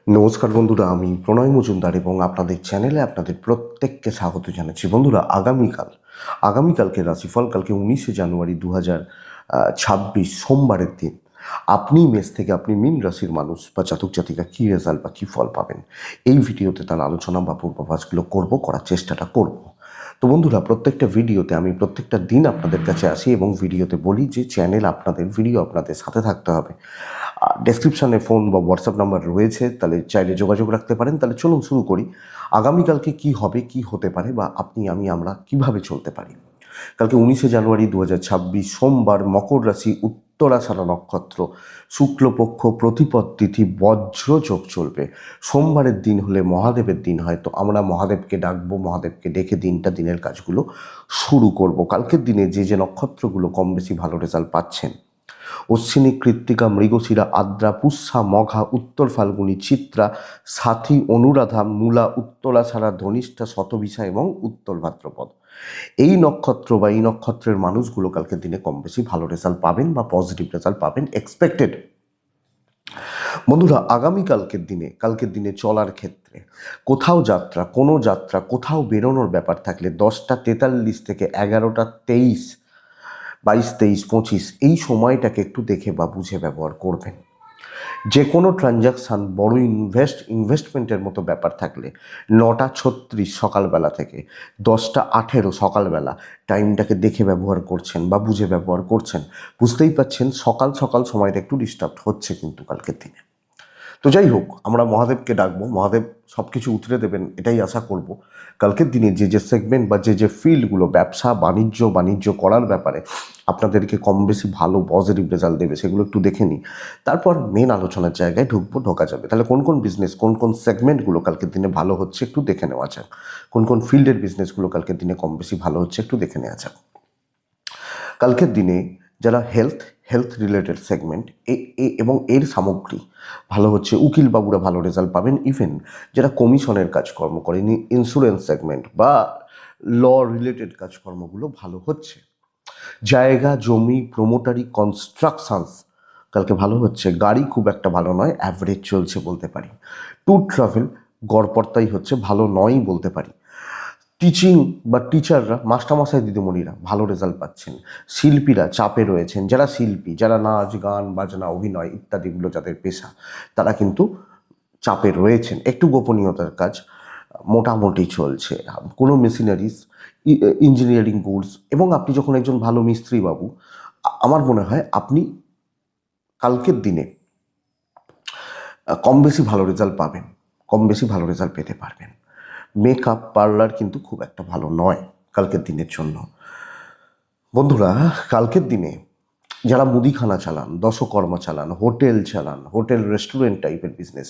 নমস্কার বন্ধুরা, আমি প্রণয় মজুমদার এবং আপনাদের চ্যানেলে আপনাদের প্রত্যেককে স্বাগত জানাচ্ছি। বন্ধুরা, আগামীকালকে রাশিফল কালকে 19 জানুয়ারি 2026 সোমবারের দিন আপনি মেষ থেকে আপনি মীন রাশির মানুষ বা জাতক জাতিকা কী রেজাল্ট বা কী ফল পাবেন এই ভিডিওতে তার আলোচনা বা পূর্বাভাসগুলো করার চেষ্টাটা করব। তো বন্ধুরা, প্রত্যেকটা ভিডিওতে আমি প্রত্যেকটা দিন আপনাদের কাছে আসি এবং ভিডিওতে বলি যে ভিডিও আপনাদের সাথে থাকতে হবে। ডেসক্রিপশানে ফোন বা হোয়াটসঅ্যাপ নাম্বার রয়েছে, তাহলে চাইলে যোগাযোগ রাখতে পারেন। তাহলে চলুন শুরু করি। আগামীকালকে কি হবে, কি হতে পারে বা আমরা কিভাবে চলতে পারি। কালকে 19 জানুয়ারি 2026 সোমবার, মকর রাশি, উত্তরাষাঢ়া নক্ষত্র, শুক্লপক্ষ, প্রতিপদ তিথি, বজ্রযোগ চলবে। সোমবারের দিন হলে মহাদেবের দিন হয়, তো আমরা মহাদেবকে ডাকবো, মহাদেবকে ডেকে দিনের কাজগুলো শুরু করব। কালকের দিনে যে নক্ষত্রগুলো কম বেশি ভালো রেজাল্ট পাচ্ছেন: অশ্বিনী, কৃত্তিকা, মৃগশিরা, আদ্রা, পুষ্যা, মঘা, উত্তর ফাল্গুনী, চিত্রা, সাথী, অনুরাধা, মূলা, উত্তরাষাঢ়া, ধনিষ্ঠা, শতবিশা এবং উত্তর ভাদ্রপদ। এই নক্ষত্রের মানুষগুলো কালকের দিনে কম বেশি ভালো রেজাল্ট পাবেন বা পজিটিভ রেজাল্ট পাবেন এক্সপেক্টেড। বন্ধুরা, কালকের দিনে চলার ক্ষেত্রে কোনো যাত্রা কোথাও বেরোনোর ব্যাপার থাকলে 10টা 43 থেকে 11টা 23, 22, 23, 25 এই সময়টাকে একটু দেখে বা বুঝে ব্যবহার করবেন। যে কোনো ট্রানজাকশান, বড় ইনভেস্টমেন্টের মতো ব্যাপার থাকলে 9টা 36 সকালবেলা থেকে 10টা 18 সকালবেলা টাইমটাকে দেখে ব্যবহার করছেন বা বুঝে ব্যবহার করছেন। বুঝতেই পাচ্ছেন সকাল সকাল সময়টা একটু ডিস্টার্ব হচ্ছে কিন্তু কালকের দিনে। তো যাই হোক, আমরা মহাদেবকে ডাকবো, মহাদেব সব কিছু উতরে দেবেন এটাই আশা করব। কালকের দিনে যে সেগমেন্ট বা যে ফিল্ডগুলো ব্যবসা বাণিজ্য করার ব্যাপারে আপনাদেরকে কম বেশি ভালো পজিটিভ রেজাল্ট দেবে সেগুলো একটু দেখে নিই, তারপর মেন আলোচনার জায়গায় ঢোকা যাবে। তাহলে কোন বিজনেস, কোন সেগমেন্টগুলো কালকের দিনে ভালো হচ্ছে একটু দেখে নেওয়া যাক। কোন ফিল্ডের বিজনেসগুলো কালকের দিনে কম বেশি ভালো হচ্ছে একটু দেখে নেওয়া যাক। কালকের দিনে যারা হেলথ রিলেটেড সেগমেন্ট এবং এর সামগ্রী ভালো হচ্ছে, উকিল বাবুরা ভালো রেজাল্ট পাবেন। ইভেন যারা কমিশনের কাজকর্ম করেন, ইন্স্যুরেন্স সেগমেন্ট বা ল রিলেটেড কাজকর্মগুলো ভালো হচ্ছে। জায়গা জমি, প্রমোটারি, কনস্ট্রাকশনস কালকে ভালো হচ্ছে। গাড়ি খুব একটা ভালো নয়, অ্যাভারেজ চলছে বলতে পারি। ট্যুর ট্রাভেল গড়পড়তাই হচ্ছে, ভালো নয়ই বলতে পারি। টিচিং বা টিচাররা, মাস্টারমশাই দিদিমণিরা ভালো রেজাল্ট পাচ্ছেন। শিল্পীরা চাপে রয়েছেন, যারা শিল্পী, যারা নাচ গান বাজনা অভিনয় ইত্যাদিগুলো যাদের পেশা, তারা কিন্তু চাপে রয়েছেন। একটু গোপনীয়তার কাজ মোটামুটি চলছে। কোনো মেশিনারিজ, ইঞ্জিনিয়ারিং গুডস, এবং আপনি যখন একজন ভালো মিস্ত্রি বাবু, আমার মনে হয় আপনি কালকের দিনে কম বেশি ভালো রেজাল্ট পেতে পারবেন। মেকআপ পার্লার কিন্তু খুব একটা ভালো নয় কালকের দিনের জন্য। বন্ধুরা, কালকের দিনে যারা মুদিখানা চালান, দশকর্মা চালান, হোটেল রেস্টুরেন্ট টাইপের বিজনেস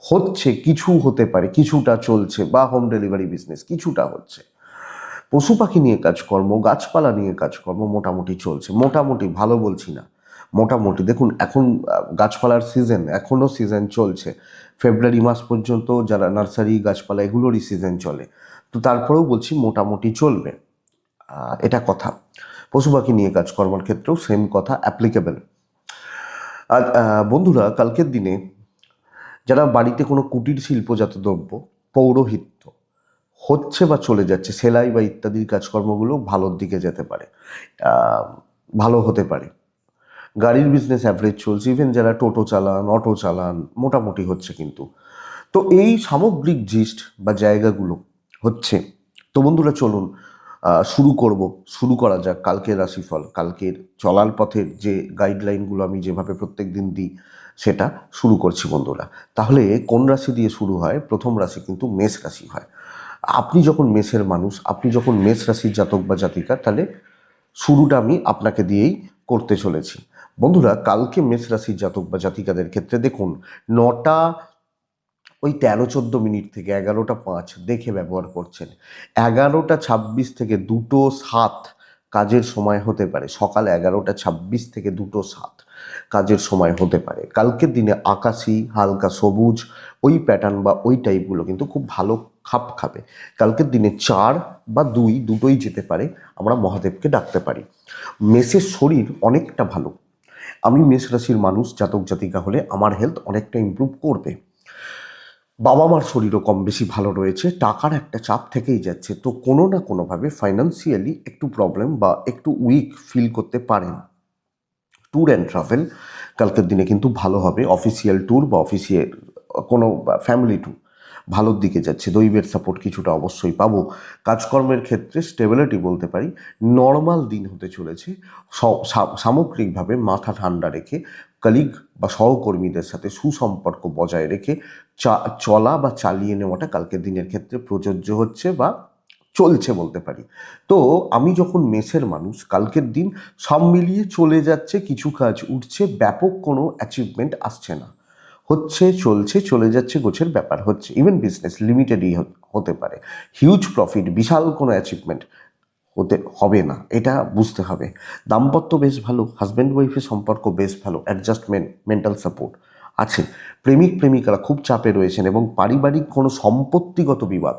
হচ্ছে, কিছু হতে পারে, কিছুটা চলছে, বা হোম ডেলিভারি বিজনেস কিছুটা হচ্ছে। পশু পাখি নিয়ে কাজকর্ম, গাছপালা নিয়ে কাজকর্ম মোটামুটি চলছে। মোটামুটি ভালো বলছি না, মোটামুটি। দেখুন, এখন গাছপালার সিজন, এখনও সিজন চলছে। ফেব্রুয়ারি মাস পর্যন্ত যারা নার্সারি গাছপালা এগুলোরই সিজন চলে, তো তারপরেও বলছি মোটামুটি চলবে, এটা কথা। পশু পাখি নিয়ে কাজকর্মের ক্ষেত্রেও সেম কথা অ্যাপ্লিকেবল। আর বন্ধুরা, কালকের দিনে যারা বাড়িতে কোনো কুটির শিল্পজাত দ্রব্য, পৌরোহিত্য হচ্ছে বা চলে যাচ্ছে, সেলাই বা ইত্যাদির কাজকর্মগুলো ভালোর দিকে যেতে পারে, ভালো হতে পারে। গাড়ির বিজনেস অ্যাভারেজ চলছে। ইভেন যারা টোটো চালান, অটো চালান, মোটামুটি হচ্ছে কিন্তু। তো এই সামগ্রিক জিস্ট বা জায়গাগুলো হচ্ছে। তো বন্ধুরা, চলুন শুরু করা যাক কালকের রাশিফল। কালকের চলার পথের যে গাইডলাইনগুলো আমি যেভাবে প্রত্যেক দিন দিই সেটা শুরু করছি বন্ধুরা। তাহলে কোন রাশি দিয়ে শুরু হয়? প্রথম রাশি কিন্তু মেষ রাশি হয়। আপনি যখন মেষের মানুষ, আপনি যখন মেষ রাশির জাতক বা জাতিকা, তাহলে শুরুটা আমি আপনাকে দিয়েই করতে চলেছি। বন্ধুরা, কালকে মেষ রাশির জাতক বা জাতিকাদের ক্ষেত্রে দেখুন, 9টা 13-14 থেকে 11টা 5 দেখে ব্যবহার করছেন। 11টা 26 থেকে 2টো 7 কাজের সময় হতে পারে। সকাল 11টা 26 থেকে 2টো 7 কাজের সময় হতে পারে। কালকের দিনে আকাশি, হালকা সবুজ ওই প্যাটার্ন বা ওই টাইপগুলো কিন্তু খুব ভালো খাপ খাবে। কালকের দিনে 4 বা 2 দুটোই যেতে পারে, আমরা মহাদেবকে ডাকতে পারি। মেষের শরীর অনেকটা ভালো। আমি মেষ রাশির মানুষ, জাতক জাতিকা হলে আমার হেলথ অনেকটা ইমপ্রুভ করবে। বাবা মার শরীরও কম বেশি ভালো রয়েছে, টাকার একটা চাপ থেকেই যাচ্ছে, তো কোনো না কোনোভাবে ফাইন্যান্সিয়ালি একটু প্রবলেম বা একটু উইক ফিল করতে পারেন। ট্যুর অ্যান্ড ট্রাভেল কালকের দিনে কিন্তু ভালো হবে, অফিসিয়াল ট্যুর বা অফিসিয়াল কোনো ফ্যামিলি ট্যুর ভালোর দিকে যাচ্ছে, দৈবের সাপোর্ট কিছুটা অবশ্যই পাবো। কাজকর্মের ক্ষেত্রে স্টেবিলিটি বলতে পারি, নর্মাল দিন হতে চলেছে। সামগ্রিকভাবে মাথা ঠান্ডা রেখে কলিগ বা সহকর্মীদের সাথে সুসম্পর্ক বজায় রেখে চলা বা চালিয়ে নেওয়াটা কালকের দিনের ক্ষেত্রে প্রযোজ্য হচ্ছে বা চলছে বলতে পারি। তো আমি যখন মেসের মানুষ, কালকের দিন সব মিলিয়ে চলে যাচ্ছে, কিছু কাজ উঠছে, ব্যাপক কোনো অ্যাচিভমেন্ট আসছে না, হচ্ছে চলছে চলে যাচ্ছে, গোছের ব্যাপার হচ্ছে, ইভেন বিজনেস লিমিটেডই হতে পারে, হিউজ প্রফিট বিশাল কোনো অ্যাচিভমেন্ট হতে হবে না, এটা বুঝতে হবে। দাম্পত্য বেশ ভালো, হাজব্যান্ড ওয়াইফের সম্পর্ক বেশ ভালো, অ্যাডজাস্টমেন্ট, মেন্টাল সাপোর্ট আছে। প্রেমিক প্রেমিকারা খুব চাপে রয়েছেন এবং পারিবারিক কোনো সম্পত্তিগত বিবাদ,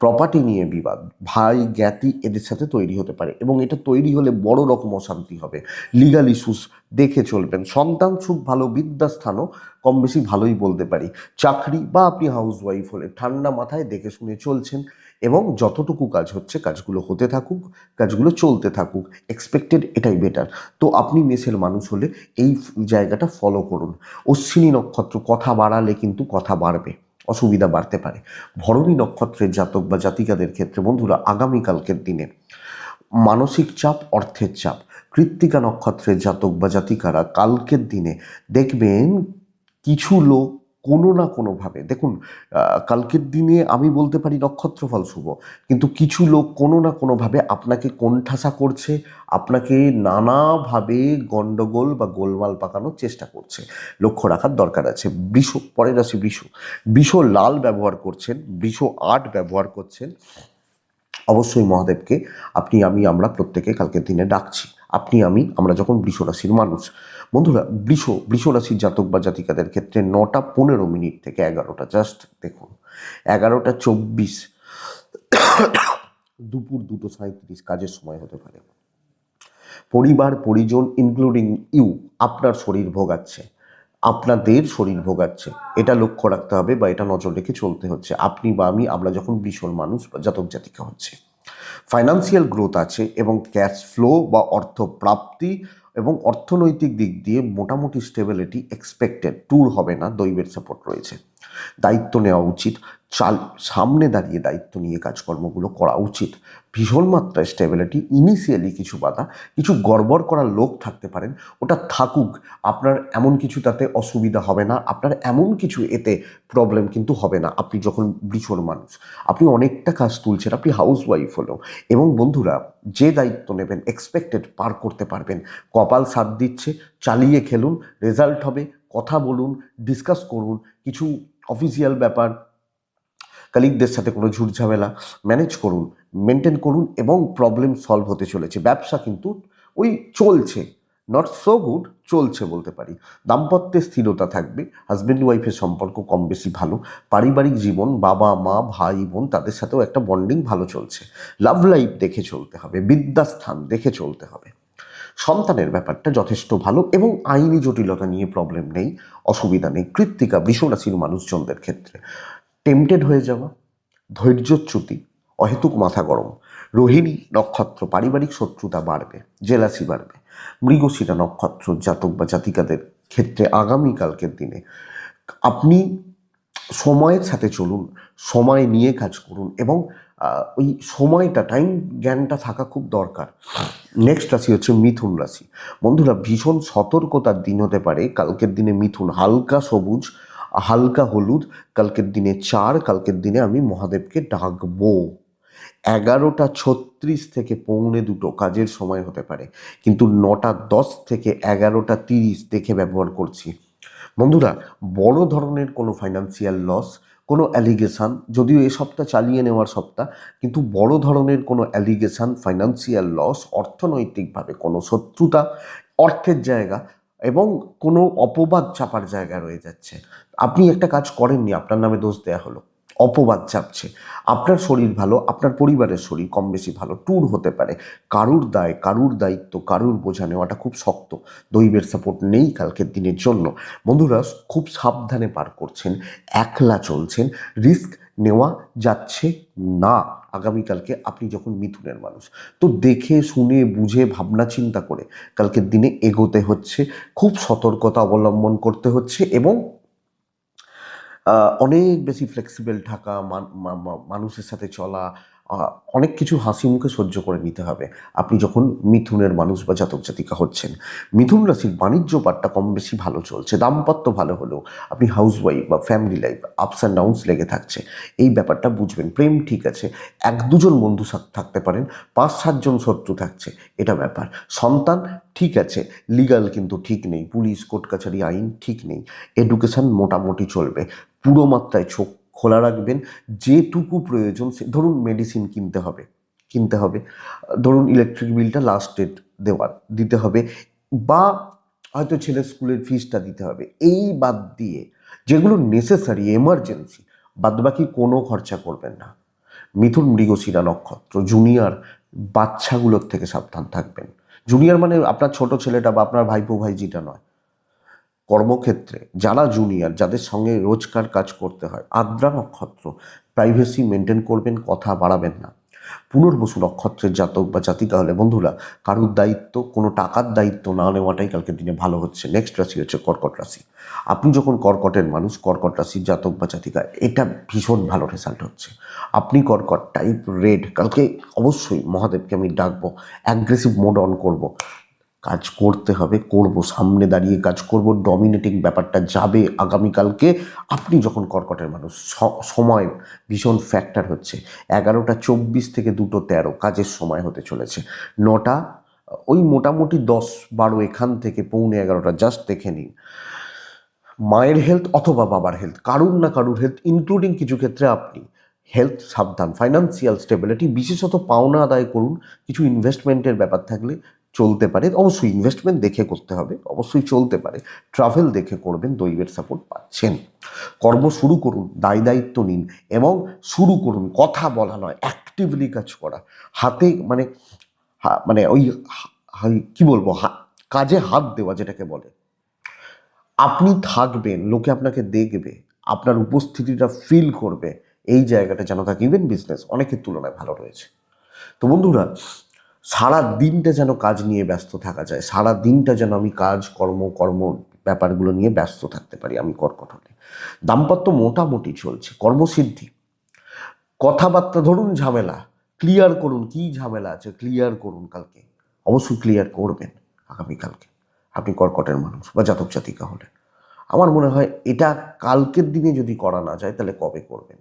প্রপার্টি নিয়ে বিবাদ, ভাই জ্ঞাতি এদের সাথে তৈরি হতে পারে এবং এটা তৈরি হলে বড় রকম অশান্তি হবে। লিগাল ইস্যুস দেখে চলবেন। সন্তান সুখ ভালো, বিদ্যাস্থানও কম বেশি ভালোই বলতে পারি। চাকরি বা আপনি হাউস ওয়াইফ হলে ঠান্ডা মাথায় দেখে শুনে চলছেন এবং যতটুকু কাজ হচ্ছে কাজগুলো হতে থাকুক, কাজগুলো চলতে থাকুক, এক্সপেক্টেড এটাই বেটার। তো আপনি মেসের মানুষ হলে এই জায়গাটা ফলো করুন। অশ্বিনী নক্ষত্র, কথা বাড়ালে কিন্তু কথা বাড়বে, অসুবিধা বাড়তে পারে। ভরণী নক্ষত্রের জাতক বা জাতিকাদের ক্ষেত্রে বন্ধুরা আগামীকালকের দিনে মানসিক চাপ, অর্থের চাপ। কৃত্তিকা নক্ষত্রের জাতক বা জাতিকারা কালকের দিনে দেখবেন কিছু লোক কোনো না কোনোভাবে, দেখুন কালকের দিনে আমি বলতে পারি নক্ষত্রফল শুভ, কিন্তু কিছু লোক কোনো না কোনোভাবে আপনাকে কোণঠাসা করছে, আপনাকে নানাভাবে গণ্ডগোল বা গোলমাল পাকানোর চেষ্টা করছে, লক্ষ্য রাখার দরকার আছে। বৃষ, পরের রাশি বৃষ। বৃষ লাল ব্যবহার করছেন, বৃষ আট ব্যবহার করছেন, অবশ্যই মহাদেবকে আপনি আমি আমরা প্রত্যেকে কালকের দিনে ডাকছি। আপনি আমি আমরা যখন বৃষ রাশির মানুষ বন্ধুরা, বৃষ রাশির জাতক বা জাতিকাদের ক্ষেত্রে 9টা 15 থেকে 11টা, জাস্ট দেখুন 11টা 24 দুপুর 2টো 37 কাজের সময় হতে পারে। পরিবার পরিজন ইনক্লুডিং ইউ, আপনার শরীর ভোগাচ্ছে, আপনাদের শরীর ভোগাচ্ছে, এটা লক্ষ্য রাখতে হবে বা এটা নজর রেখে চলতে হচ্ছে। আপনি বা আমি আমরা যখন ভীষণ মানুষ বা জাতক জাতিকা হচ্ছে, ফাইন্যান্সিয়াল গ্রোথ আছে এবং ক্যাশ ফ্লো বা অর্থ প্রাপ্তি এবং অর্থনৈতিক দিক দিয়ে মোটামুটি স্টেবিলিটি এক্সপেক্টেড। ট্যুর হবে না, দৈবের সাপোর্ট রয়েছে। দায়িত্ব নেওয়া উচিত, সামনে দাঁড়িয়ে দায়িত্ব নিয়ে কাজকর্মগুলো করা উচিত। ভীষণ মাত্রায় স্টেবিলিটি, ইনিশিয়ালি কিছু বাধা, কিছু গড়বড় করার লোক থাকতে পারেন, ওটা থাকুক, আপনার এমন কিছু তাতে অসুবিধা হবে না, আপনার এমন কিছু এতে প্রবলেম কিন্তু হবে না। আপনি যখন বৃষণ মানুষ, আপনি অনেকটা কাজ তুলছেন, আপনি হাউস ওয়াইফ হলেও, এবং বন্ধুরা যে দায়িত্ব নেবেন এক্সপেক্টেড পার করতে পারবেন, কপাল সাথ দিচ্ছে, চালিয়ে খেলুন, রেজাল্ট হবে। কথা বলুন, ডিসকাস করুন, কিছু অফিসিয়াল ব্যাপার, কালিগদের সাথে কোনো ঝুট ঝামেলা ম্যানেজ করুন, মেনটেন করুন এবং প্রবলেম সলভ হতে চলেছে। ব্যবসা কিন্তু ওই চলছে, নট সো গুড, চলছে বলতে পারি। দাম্পত্যে স্থিরতা থাকবে, হাজব্যান্ড ওয়াইফের সম্পর্ক কম বেশি ভালো, পারিবারিক জীবন, বাবা মা ভাই বোন তাদের সাথেও একটা বন্ডিং ভালো চলছে। লাভ লাইফ দেখে চলতে হবে, বিদ্যাস্থান দেখে চলতে হবে। সন্তানের ব্যাপারটা যথেষ্ট ভালো এবং আইনি জটিলতা নিয়ে প্রবলেম নেই, অসুবিধা নেই। কৃত্তিকা বৃষ রাশির মানুষজনদের ক্ষেত্রে টেম্পটেড হয়ে যাওয়া, ধৈর্যচ্যুতি, অহেতুক মাথা গরম। রোহিণী নক্ষত্র, পারিবারিক শত্রুতা বাড়বে, জেলাসি বাড়বে। মৃগশিরা নক্ষত্র জাতক বা জাতিকাদের ক্ষেত্রে আগামীকালকের দিনে আপনি সময়ের সাথে চলুন, সময় নিয়ে কাজ করুন এবং ওই সময়টা, টাইম জ্ঞানটা থাকা খুব দরকার। নেক্সট রাশি হচ্ছে মিথুন রাশি। বন্ধুরা ভীষণ সতর্কতার দিন হতে পারে কালকের দিনে মিথুন, হালকা সবুজ, হালকা হলুদ, কালকের দিনে 4, কালকের দিনে আমি মহাদেবকে ডাকবো। 11টা 36 থেকে 1:45 কাজের সময় হতে পারে, কিন্তু 9টা 10 থেকে 11টা 30 দেখে ব্যবহার করছি। বন্ধুরা বড় ধরনের কোনো ফাইন্যান্সিয়াল লস, কোনো অ্যালিগেশান, যদিও এ সপ্তাহ চালিয়ে নেওয়ার সপ্তাহ, কিন্তু বড় ধরনের কোনো অ্যালিগেশান, ফাইন্যান্সিয়াল লস, অর্থনৈতিকভাবে কোনো শত্রুতা, অর্থের জায়গা এবং কোনো অপবাদ চাপার জায়গা রয়ে যাচ্ছে। আপনি একটা কাজ করেননি, আপনার নামে দোষ দেয়া হলো, অপবাদ চাপছে। আপনার শরীর ভালো, আপনার পরিবারের শরীর কম বেশি ভালো, ট্যুর হতে পারে, কারুর দায়, কারুর দায়িত্ব, কারুর বোঝা নেওয়াটা খুব শক্ত। দৈবের সাপোর্ট নেই কালকের দিনের জন্য। বন্ধুরা খুব সাবধানে পার করছেন, একলা চলছেন, রিস্ক নেওয়া যাচ্ছে না আগামীকালকে আপনি যখন মিথুনের মানুষ। তো দেখে শুনে বুঝে ভাবনা চিন্তা করে কালকের দিনে এগোতে হচ্ছে, খুব সতর্কতা অবলম্বন করতে হচ্ছে এবং অনেক বেশি ফ্লেক্সিবল থাকা, মানুষের সাথে চলা, অনেক কিছু হাসি মুখে সহ্য করে নিতে হবে আপনি যখন মিথুনের মানুষ বা জাতক জাতিকা হচ্ছেন। মিথুন রাশির বাণিজ্য পাটটা কম বেশি ভালো চলছে, দাম্পত্য ভালো হলেও আপনি হাউসওয়াইফ বা family life ups and downs লেগে থাকছে, এই ব্যাপারটা বুঝবেন। প্রেম ঠিক আছে, 1-2 জন বন্ধু থাকতে পারেন, 5-7 জন শত্রু থাকছে, এটা ব্যাপার। সন্তান ঠিক আছে, লিগাল কিন্তু ঠিক নেই, পুলিশ কোর্ট কাছারি আইন ঠিক নেই। এডুকেশন মোটামুটি চলবে। পুরো মাত্রায় চোখ খোলা রাখবেন, যেটুকু প্রয়োজন ধরুন মেডিসিন কিনতে হবে, ধরুন ইলেকট্রিক বিলটা লাস্ট ডেট দিতে হবে, বা হয়তো ছেলের স্কুলের ফিসটা দিতে হবে। এই বাদ দিয়ে যেগুলো নেসেসারি এমার্জেন্সি, বাদবাকি কোনো খরচা করবেন না। মিথুন মৃগশিরা নক্ষত্র, জুনিয়র বাচ্চাগুলোর থেকে সাবধান থাকবেন। জুনিয়র মানে আপনার ছোট ছেলেটা বা আপনার ভাইপো ভাইজিটা নয়। কর্মক্ষেত্রে যারা জুনিয়র, যাদের সঙ্গে রোজকার কাজ করতে হয়, আদ্রা নক্ষত্র, প্রাইভেসি মেনটেন করবেন, কথা বাড়াবেন না। পুনর্বসু নক্ষত্রের জাতক বা জাতিকা হলে বন্ধুরা কারুর দায়িত্ব, কোনো টাকার দায়িত্ব না নেওয়াটাই কালকের দিনে ভালো হচ্ছে। নেক্সট রাশি হচ্ছে কর্কট রাশি। আপনি যখন কর্কটের মানুষ, কর্কট রাশির জাতক বা জাতিকা, এটা ভীষণ ভালো রেজাল্ট হচ্ছে। আপনি কর্কট টাইপ রেড, কালকে অবশ্যই মহাদেবকে আমি ডাকবো, অ্যাগ্রেসিভ মোড অন করব, কাজ করতে হবে, করব, সামনে দাঁড়িয়ে কাজ করব, ডমিনেটিং ব্যাপারটা যাবে আগামীকালকে। আপনি যখন কর্কটের মানুষ, সময় ভীষণ ফ্যাক্টর হচ্ছে। 11টা 24 থেকে 2টো 13 কাজের সময় হতে চলেছে। 9টা ওই মোটামুটি 10-12 এখান থেকে 11:45 জাস্ট দেখে নিন। মায়ের হেলথ অথবা বাবার হেলথ, কারুর না কারুর হেলথ, ইনক্লুডিং কিছু ক্ষেত্রে আপনি হেলথ সাবধান। ফাইন্যান্সিয়াল স্টেবিলিটি, বিশেষত পাওনা আদায় করুন। কিছু ইনভেস্টমেন্টের ব্যাপার থাকলে চলতে পারে, অবশ্যই ইনভেস্টমেন্ট দেখে করতে হবে, অবশ্যই চলতে পারে। ট্রাভেল দেখে করবেন, দৈবের সাপোর্ট পাচ্ছেন। কর্ম শুরু করুন, দায় দায়িত্ব নিন এবং শুরু করুন। কথা বলা নয়, অ্যাক্টিভলি কাজ করা। হাতে মানে মানে ওই কি বলবো, কাজে হাত দেওয়া যেটাকে বলে। আপনি থাকবেন, লোকে আপনাকে দেখবে, আপনার উপস্থিতিটা ফিল করবে, এই জায়গাটা যেন থাকে। ইভেন বিজনেস অনেকের তুলনায় ভালো রয়েছে। তো বন্ধুরা সারা দিনটা যেন কাজ নিয়ে ব্যস্ত থাকা যায়, সারা দিনটা যেন আমি কাজ কর্ম ব্যাপারগুলো নিয়ে ব্যস্ত থাকতে পারি আমি কর্কট হলে। দাম্পত্য মোটামুটি চলছে, কর্মসিদ্ধি, কথাবার্তা ধরুন ঝামেলা ক্লিয়ার করুন, কি ঝামেলা আছে ক্লিয়ার করুন, কালকে অবশ্যই ক্লিয়ার করবেন আগামীকালকে আপনি কর্কটের মানুষ বা জাতক জাতিকা হলে। আমার মনে হয় এটা কালকের দিনে যদি করা না যায় তাহলে কবে করবেন।